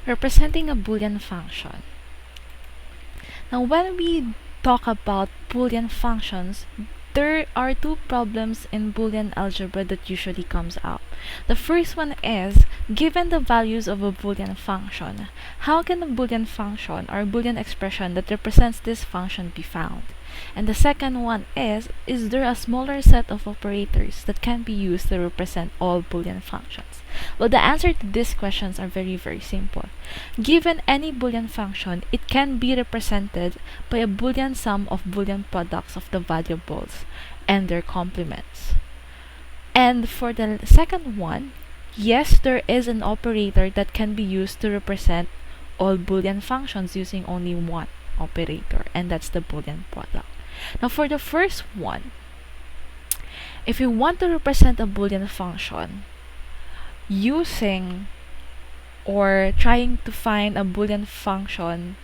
Representing a Boolean function. Now, when we talk about Boolean functions, there are two problems in Boolean algebra that usually comes out. The first one is, given the values of a Boolean function, how can a Boolean function or Boolean expression that represents this function be found? And the second one is there a smaller set of operators that can be used to represent all Boolean functions? Well, the answer to these questions are very simple. Given any Boolean function, it can be represented by a Boolean sum of Boolean products of the variables and their complements. And for the second one, yes, there is an operator that can be used to represent all Boolean functions using only one operator, and that's the Boolean product. Now, for the first one, if you want to represent a Boolean function using or trying to find a Boolean function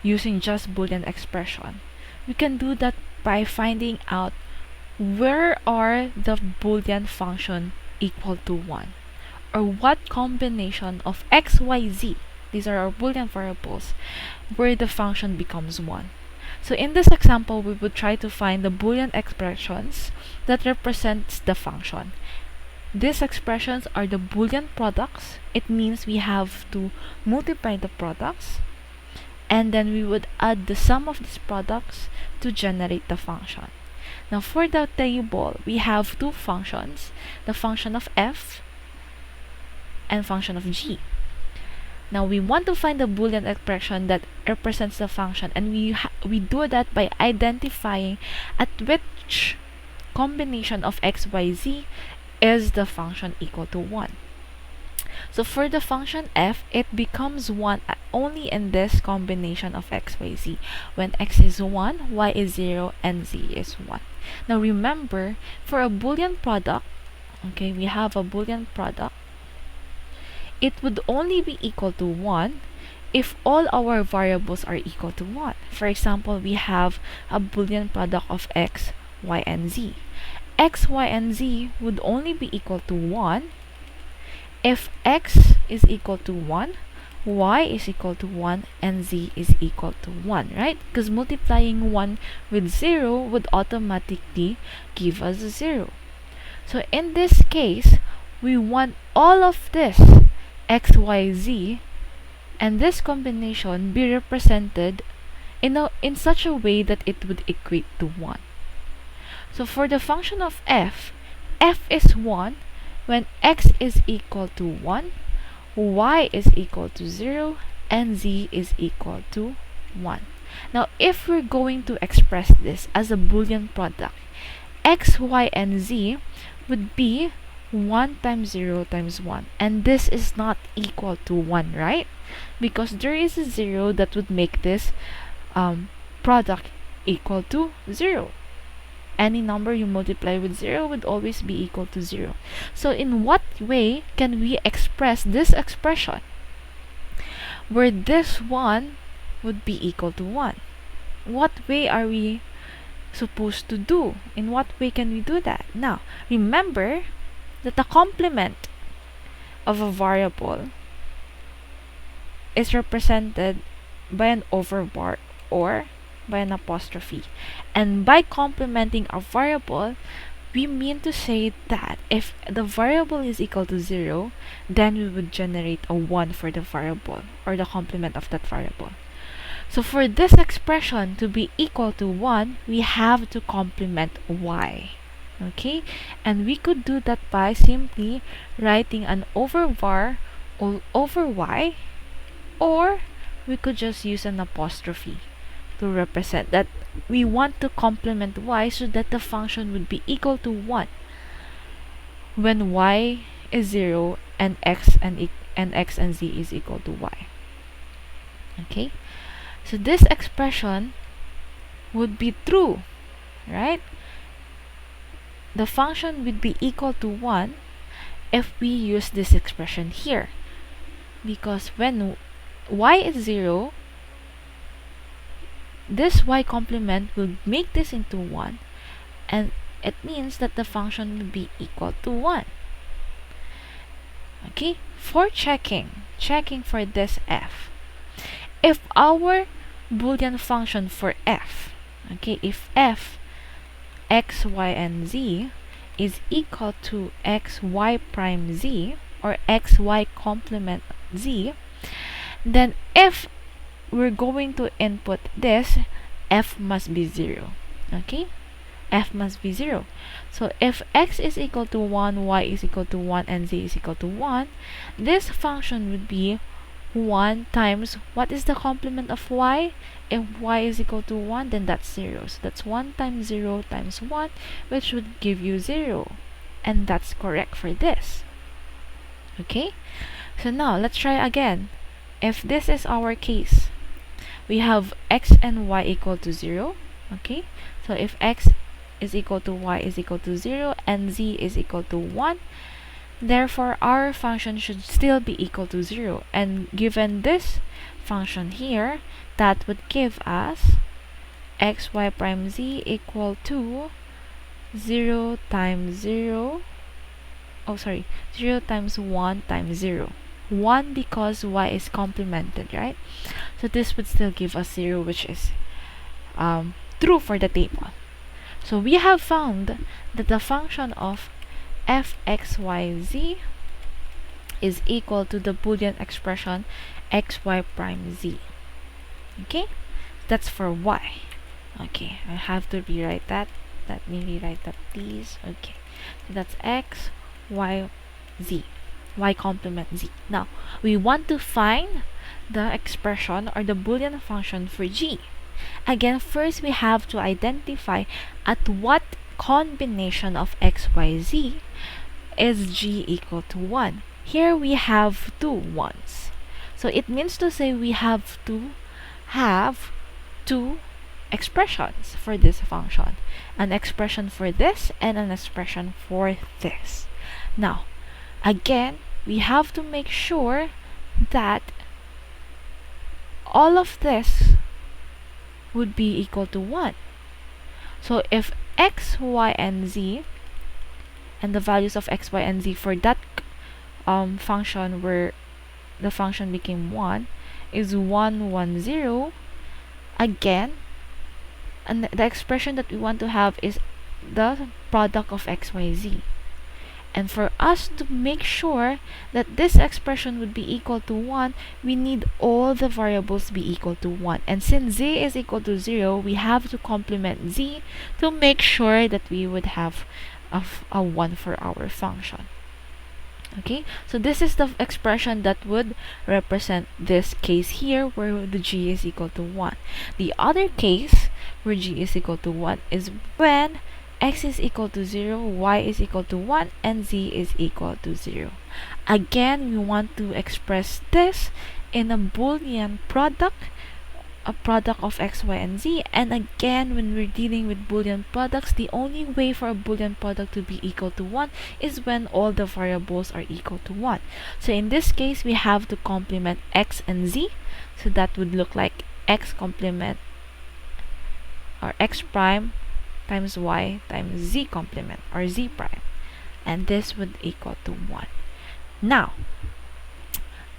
using just Boolean expression, we can do that by finding out where are the Boolean function equal to 1, or what combination of x, y, z, these are our Boolean variables, where the function becomes 1. So in this example, we would try to find the Boolean expressions that represents the function. These expressions are the Boolean products. It means we have to multiply the products, and then we would add the sum of these products to generate the function. Now for the table, we have two functions, the function of f and function of g. Now we want to find the Boolean expression that represents the function, and we do that by identifying at which combination of x, y, z is the function equal to 1. So for the function f, it becomes 1 only in this combination of x, y, z, when x is 1, y is 0, and z is 1. Now remember, for a Boolean product, okay, we have a Boolean product, it would only be equal to 1 if all our variables are equal to 1. For example, we have a Boolean product of x, y, and z. X, y, and z would only be equal to 1 if x is equal to 1, y is equal to 1, and z is equal to 1, right? Because multiplying 1 with 0 would automatically give us 0. So in this case, we want all of this x, y, z and this combination be represented in such a way that it would equate to 1. So for the function of f is 1 when x is equal to 1, y is equal to 0, and z is equal to 1. Now if we're going to express this as a Boolean product, x, y, and z would be 1 times 0 times 1, and this is not equal to 1, right? Because there is a 0 that would make this product equal to 0. Any number you multiply with 0 would always be equal to 0. So in what way can we express this expression where this 1 would be equal to 1? What way are we supposed to do? In what way can we do that? Now, remember that the complement of a variable is represented by an overbar or by an apostrophe. And by complementing a variable, we mean to say that if the variable is equal to 0, then we would generate a 1 for the variable or the complement of that variable. So for this expression to be equal to 1, we have to complement y. Okay, and we could do that by simply writing an overvar over y, or we could just use an apostrophe to represent that we want to complement y so that the function would be equal to 1 when y is 0 and x and z is equal to y. Okay, so this expression would be true, right? The function would be equal to 1 if we use this expression here, because when y is 0, this y complement will make this into 1, and it means that the function will be equal to 1. Okay, for checking checking for this f. If our Boolean function for f, okay, if f x, y, and z is equal to x, y prime z, or x, y complement z, then if we're going to input this, f must be 0. Okay? F must be 0. So if x is equal to 1, y is equal to 1, and z is equal to 1, this function would be 1 times, what is the complement of y? If y is equal to 1, then that's 0. So that's 1 times 0 times 1, which would give you 0. And that's correct for this. Okay? So now, let's try again. If this is our case, we have x and y equal to 0. Okay? So if x is equal to y is equal to 0 and z is equal to 1, therefore our function should still be equal to 0. And given this function here, that would give us x, y prime z equal to 0 times 0. 0 times 1 times 0. 1 because y is complemented, right? So this would still give us 0, which is true for the table. So we have found that the function of f(x,y,z) is equal to the Boolean expression x, y prime z. Okay? That's for y. Okay, I have to rewrite that. Let me rewrite that, please. Okay, so that's x, y, z. Y complement z. Now, we want to find the expression or the Boolean function for g. Again, first we have to identify at what combination of x, y, z is g equal to 1. Here we have two ones. So it means to say we have to have two expressions for this function. An expression for this and an expression for this. Now, again, we have to make sure that all of this would be equal to 1. So if x, y, and z, and the values of x, y, and z for that function where the function became 1 is 1, 1, 0, again, and the expression that we want to have is the product of x, y, z. And for us to make sure that this expression would be equal to 1, we need all the variables be equal to 1. And since z is equal to 0, we have to complement z to make sure that we would have a 1 for our function. Okay, so this is the expression that would represent this case here where the g is equal to 1. The other case where g is equal to 1 is when x is equal to 0, y is equal to 1, and z is equal to 0. Again, we want to express this in a Boolean product, a product of x, y, and z. And again, when we're dealing with Boolean products, the only way for a Boolean product to be equal to 1 is when all the variables are equal to 1. So in this case, we have to complement x and z. So that would look like x complement, or x prime times y times z complement, or z prime, and this would equal to 1. Now,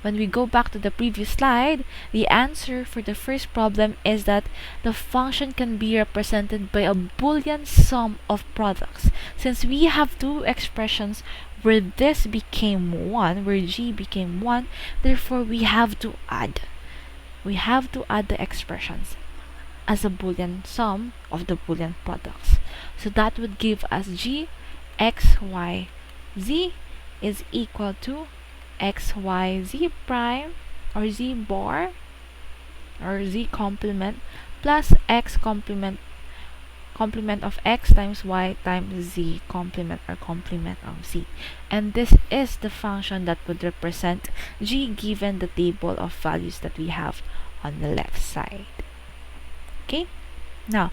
when we go back to the previous slide, the answer for the first problem is that the function can be represented by a Boolean sum of products. Since we have two expressions where this became 1, where g became 1, therefore we have to add the expressions as a Boolean sum of the Boolean products. So that would give us g x, y, z is equal to x, y, z prime, or z bar, or z complement, plus x complement of x times y times z complement, or complement of z. And this is the function that would represent g given the table of values that we have on the left side. Okay, now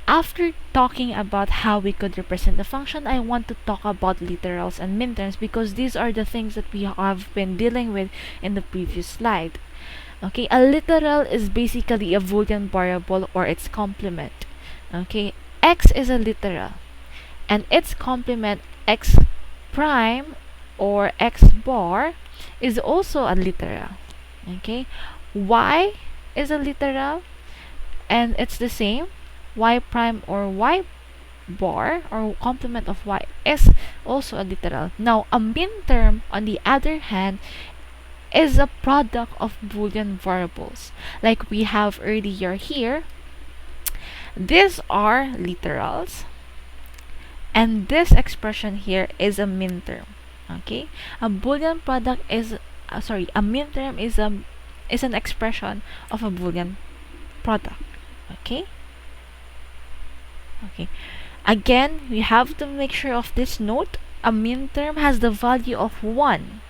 after talking about how we could represent the function, I want to talk about literals and minterms because these are the things that we have been dealing with in the previous slide. Okay, a literal is basically a Boolean variable or its complement. Okay, x is a literal and its complement x prime or x bar is also a literal. Okay, y is a literal, and it's the same. Y prime or y bar or complement of y is also a literal. Now, a min term, on the other hand, is a product of Boolean variables. Like we have earlier here, these are literals, and this expression here is a min term. Okay, a Boolean product is a min term is an expression of a Boolean product. Okay. Okay. Again, we have to make sure of this note. A min term has the value of 1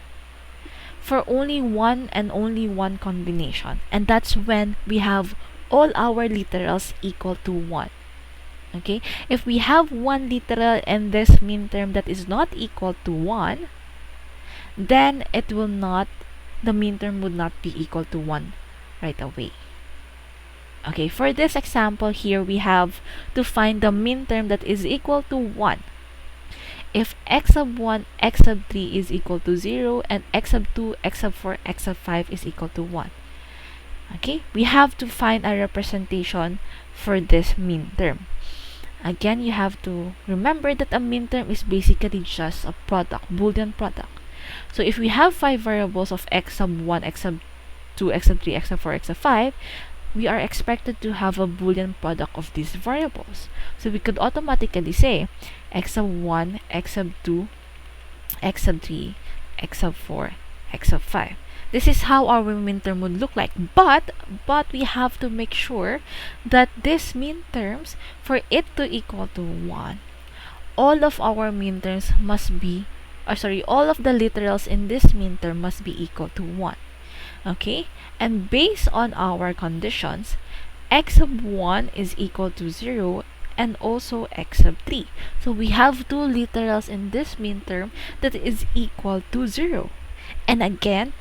for only one and only one combination, and that's when we have all our literals equal to 1. Okay, if we have one literal and this min term that is not equal to 1, then the min term would not be equal to 1 right away. Okay, for this example here, we have to find the min term that is equal to 1. If x sub 1, x sub 3 is equal to 0, and x sub 2, x sub 4, x sub 5 is equal to 1. Okay, we have to find a representation for this min term. Again, you have to remember that a min term is basically just a product, Boolean product. So if we have 5 variables of x sub 1, x sub 2, x sub 3, x sub 4, x sub 5, we are expected to have a Boolean product of these variables. So we could automatically say x sub 1, x sub 2, x sub 3, x sub 4, x sub 5. This is how our min term would look like. But we have to make sure that these min terms, for it to equal to 1, all of our min terms must be, all of the literals in this min term must be equal to 1. Okay, and based on our conditions, x sub 1 is equal to 0 and also x sub 3. So we have two literals in this min term that is equal to 0. And again,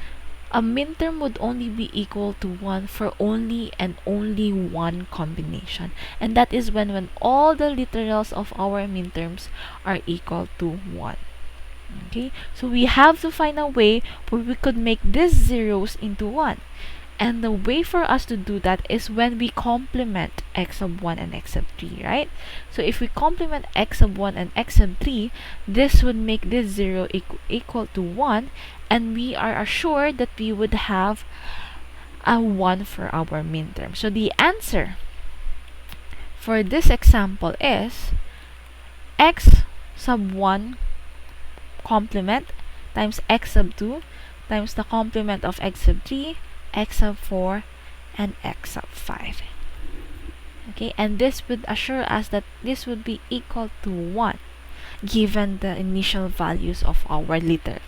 a min term would only be equal to 1 for only and only one combination. And that is when all the literals of our min terms are equal to 1. Okay, so we have to find a way where we could make these zeros into 1. And the way for us to do that is when we complement x sub 1 and x sub 3, right? So if we complement x sub 1 and x sub 3, this would make this 0 equal to 1, and we are assured that we would have a 1 for our min term. So the answer for this example is x sub 1 complement times x sub 2 times the complement of x sub 3, x sub 4, and x sub 5. Okay, and this would assure us that this would be equal to 1 given the initial values of our literal.